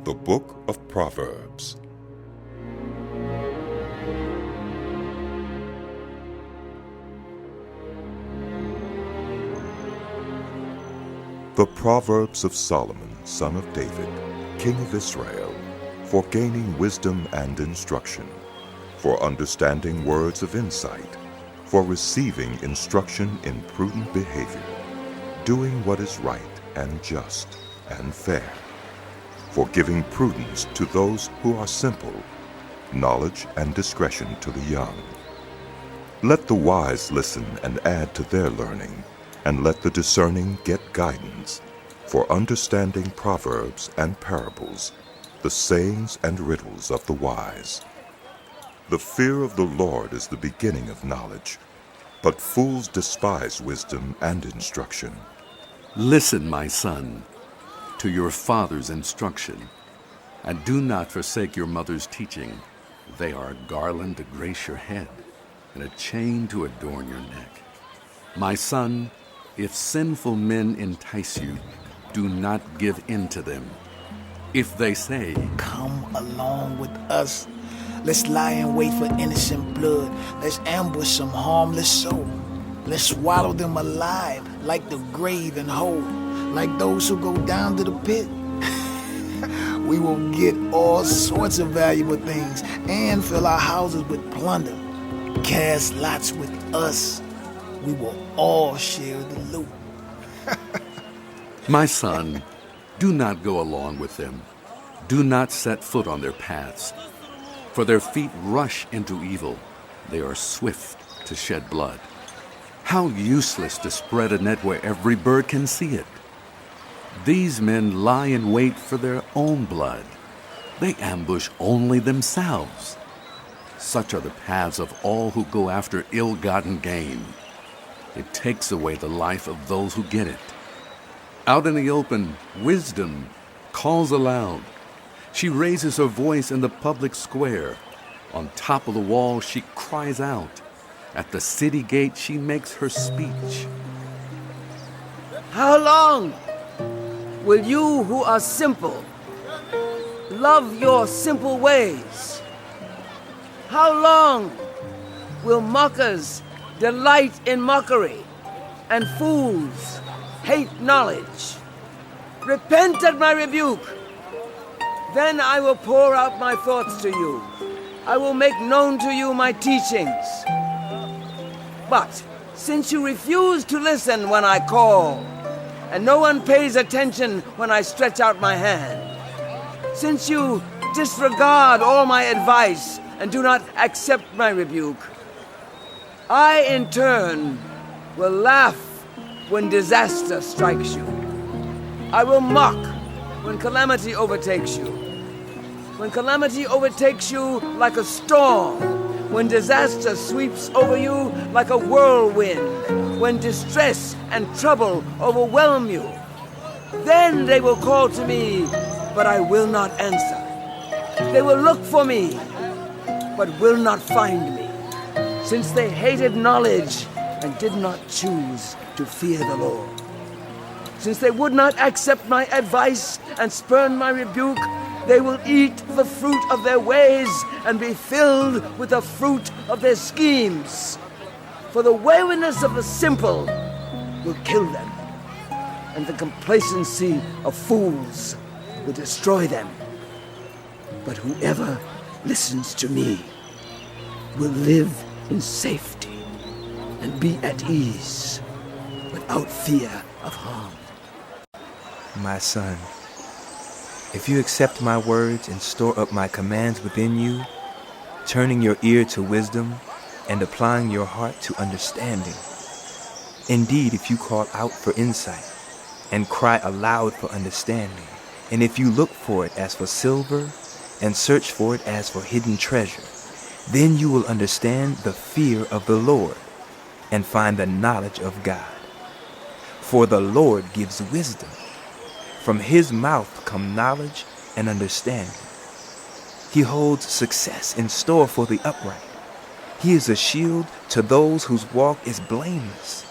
The Book of Proverbs. The Proverbs of Solomon, son of David, king of Israel, for gaining wisdom and instruction, for understanding words of insight, for receiving instruction in prudent behavior, doing what is right and just and fair, for giving prudence to those who are simple, knowledge and discretion to the young. Let the wise listen and add to their learning, and let the discerning get guidance, for understanding proverbs and parables, the sayings and riddles of the wise. The fear of the Lord is the beginning of knowledge, but fools despise wisdom and instruction. Listen, my son, to your father's instruction, and do not forsake your mother's teaching. They are a garland to grace your head, and a chain to adorn your neck. My son, if sinful men entice you, do not give in to them. If they say, "Come along with us. Let's lie in wait for innocent blood. Let's ambush some harmless soul. Let's swallow them alive like the grave and whole, like those who go down to the pit. We will get all sorts of valuable things and fill our houses with plunder. Cast lots with us. We will all share the loot." My son, do not go along with them. Do not set foot on their paths, for their feet rush into evil. They are swift to shed blood. How useless to spread a net where every bird can see it. These men lie in wait for their own blood. They ambush only themselves. Such are the paths of all who go after ill-gotten gain. It takes away the life of those who get it. Out in the open, wisdom calls aloud. She raises her voice in the public square. On top of the wall, she cries out. At the city gate, she makes her speech. How long will you who are simple love your simple ways? How long will mockers delight in mockery and fools hate knowledge? Repent at my rebuke. Then I will pour out my thoughts to you. I will make known to you my teachings. But since you refuse to listen when I call, and no one pays attention when I stretch out my hand, since you disregard all my advice and do not accept my rebuke, I in turn will laugh when disaster strikes you. I will mock when calamity overtakes you. When calamity overtakes you like a storm, when disaster sweeps over you like a whirlwind, when distress and trouble overwhelm you, then they will call to me, but I will not answer. They will look for me, but will not find me, since they hated knowledge and did not choose to fear the Lord. Since they would not accept my advice and spurn my rebuke, they will eat the fruit of their ways and be filled with the fruit of their schemes. For the waywardness of the simple will kill them, and the complacency of fools will destroy them. But whoever listens to me will live in safety and be at ease without fear of harm. My son, if you accept my words and store up my commands within you, turning your ear to wisdom and applying your heart to understanding, indeed, if you call out for insight and cry aloud for understanding, and if you look for it as for silver and search for it as for hidden treasure, then you will understand the fear of the Lord and find the knowledge of God. For the Lord gives wisdom. From his mouth come knowledge and understanding. He holds success in store for the upright. He is a shield to those whose walk is blameless.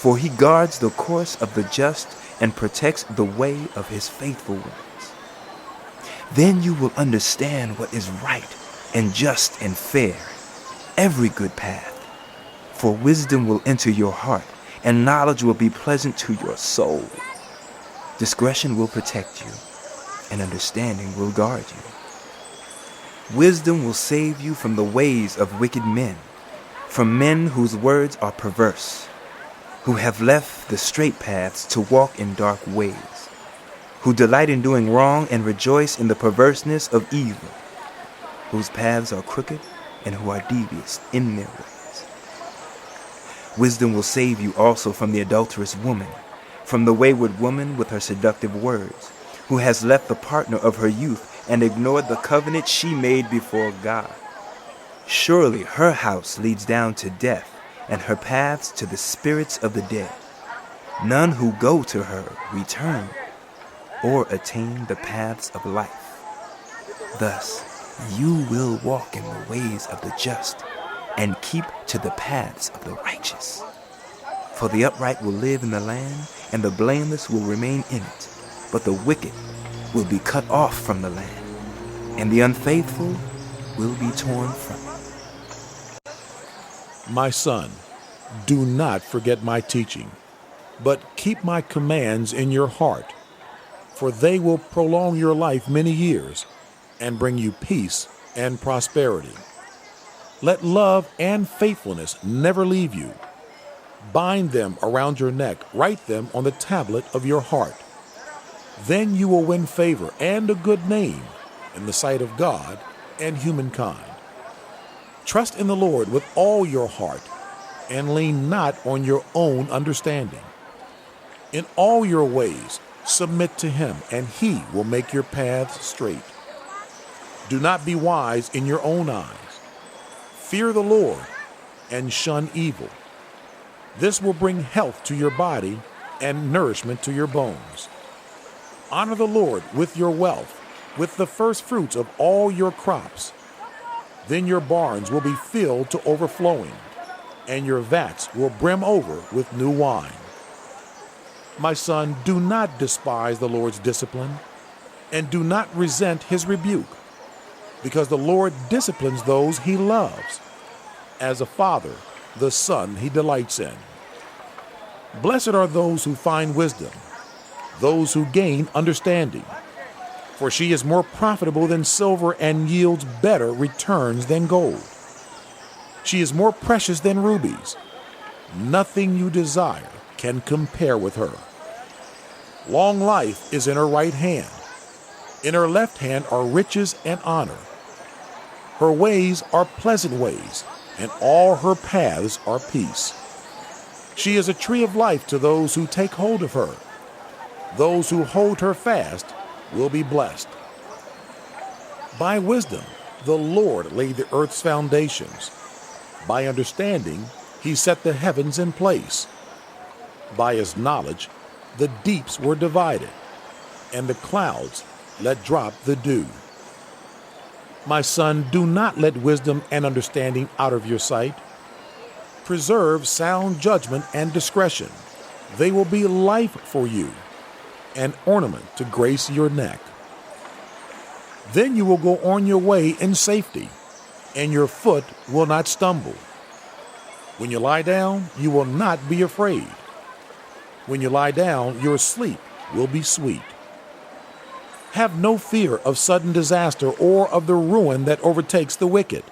For he guards the course of the just and protects the way of his faithful ones. Then you will understand what is right and just and fair, every good path. For wisdom will enter your heart, and knowledge will be pleasant to your soul. Discretion will protect you, and understanding will guard you. Wisdom will save you from the ways of wicked men, from men whose words are perverse, who have left the straight paths to walk in dark ways, who delight in doing wrong and rejoice in the perverseness of evil, whose paths are crooked and who are devious in their ways. Wisdom will save you also from the adulterous woman, from the wayward woman with her seductive words, who has left the partner of her youth and ignored the covenant she made before God. Surely her house leads down to death, and her paths to the spirits of the dead. None who go to her return or attain the paths of life. Thus, you will walk in the ways of the just and keep to the paths of the righteous. For the upright will live in the land, and the blameless will remain in it. But the wicked will be cut off from the land, and the unfaithful will be torn from it. My son, do not forget my teaching, but keep my commands in your heart, for they will prolong your life many years and bring you peace and prosperity. Let love and faithfulness never leave you. Bind them around your neck, write them on the tablet of your heart. Then you will win favor and a good name in the sight of God and humankind. Trust in the Lord with all your heart and lean not on your own understanding. In all your ways submit to him, and he will make your paths straight. Do not be wise in your own eyes. Fear the Lord and shun evil. This will bring health to your body and nourishment to your bones. Honor the Lord with your wealth, with the first fruits of all your crops. Then your barns will be filled to overflowing, and your vats will brim over with new wine. My son, do not despise the Lord's discipline, and do not resent his rebuke, because the Lord disciplines those he loves. As a father, the son he delights in. Blessed are those who find wisdom, those who gain understanding. For she is more profitable than silver and yields better returns than gold. She is more precious than rubies. Nothing you desire can compare with her. Long life is in her right hand. In her left hand are riches and honor. Her ways are pleasant ways, and all her paths are peace. She is a tree of life to those who take hold of her. Those who hold her fast will be blessed. By wisdom, the Lord laid the earth's foundations. By understanding, he set the heavens in place. By his knowledge, the deeps were divided, and the clouds let drop the dew. My son, do not let wisdom and understanding out of your sight. Preserve sound judgment and discretion. They will be life for you, an ornament to grace your neck. Then you will go on your way in safety, and your foot will not stumble. When you lie down, you will not be afraid. When you lie down, your sleep will be sweet. Have no fear of sudden disaster or of the ruin that overtakes the wicked.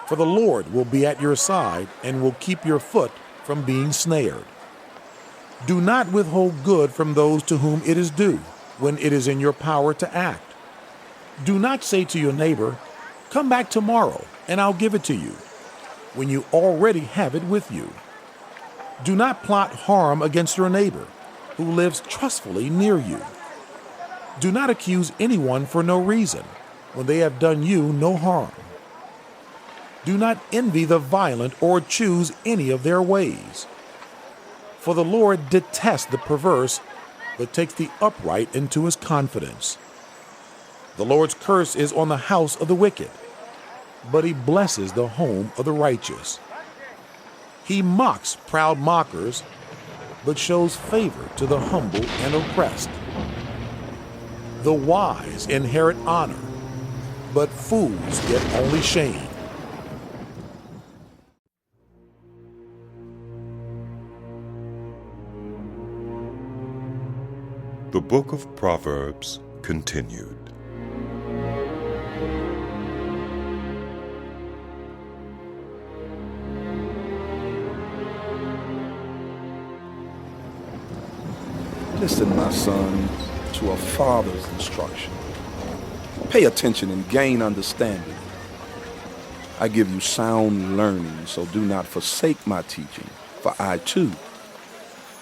For the Lord will be at your side and will keep your foot from being snared. Do not withhold good from those to whom it is due, when it is in your power to act. Do not say to your neighbor, "Come back tomorrow, and I'll give it to you," when you already have it with you. Do not plot harm against your neighbor, who lives trustfully near you. Do not accuse anyone for no reason, when they have done you no harm. Do not envy the violent or choose any of their ways. For the Lord detests the perverse, but takes the upright into his confidence. The Lord's curse is on the house of the wicked, but he blesses the home of the righteous. He mocks proud mockers, but shows favor to the humble and oppressed. The wise inherit honor, but fools get only shame. The Book of Proverbs continued. Listen, my son, to a father's instruction. Pay attention and gain understanding. I give you sound learning, so do not forsake my teaching, for I too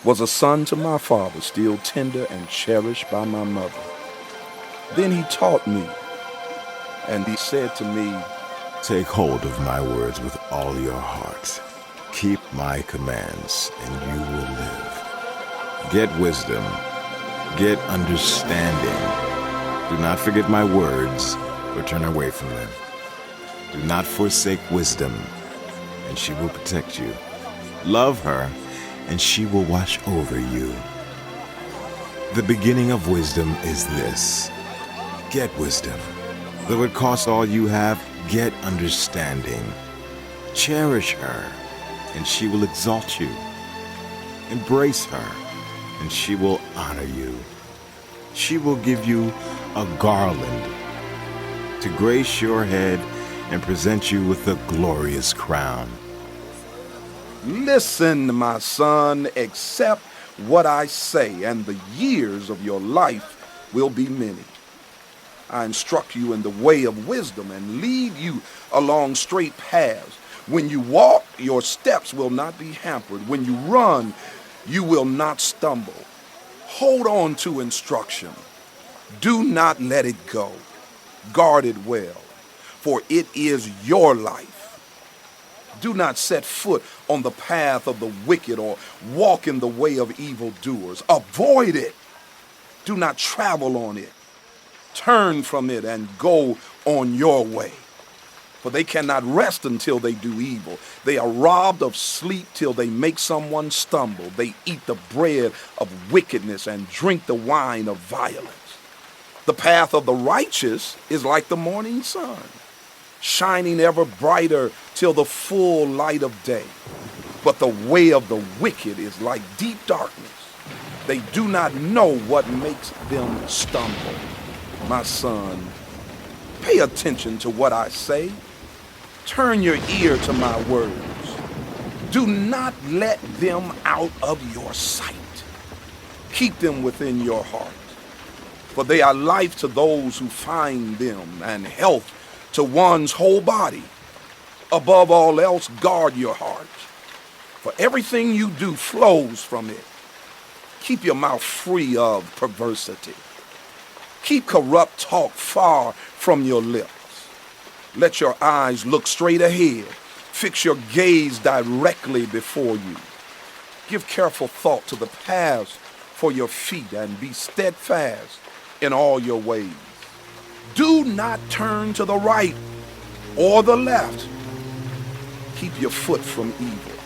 was a son to my father, still tender and cherished by my mother. Then he taught me, and he said to me, Take hold of my words with all your heart. Keep my commands, and you will live. Get wisdom. Get understanding. Do not forget my words or turn away from them. Do not forsake wisdom, and she will protect you. Love her, and she will watch over you. The beginning of wisdom is this: get wisdom. Though it costs all you have, get understanding. Cherish her, and she will exalt you. Embrace her, and she will honor you. She will give you a garland to grace your head and present you with a glorious crown. Listen, my son, accept what I say, and the years of your life will be many. I instruct you in the way of wisdom and lead you along straight paths. When you walk, your steps will not be hampered. When you run, you will not stumble. Hold on to instruction. Do not let it go. Guard it well, for it is your life. Do not set foot on the path of the wicked or walk in the way of evildoers. Avoid it. Do not travel on it. Turn from it and go on your way. For they cannot rest until they do evil. They are robbed of sleep till they make someone stumble. They eat the bread of wickedness and drink the wine of violence. The path of the righteous is like the morning sun, shining ever brighter till the full light of day. But the way of the wicked is like deep darkness. They do not know what makes them stumble. My son, pay attention to what I say. Turn your ear to my words. Do not let them out of your sight. Keep them within your heart, for they are life to those who find them and health to one's whole body. Above all else, guard your heart, for everything you do flows from it. Keep your mouth free of perversity. Keep corrupt talk far from your lips. Let your eyes look straight ahead. Fix your gaze directly before you. Give careful thought to the paths for your feet and be steadfast in all your ways. Do not turn to the right or the left. Keep your foot from evil.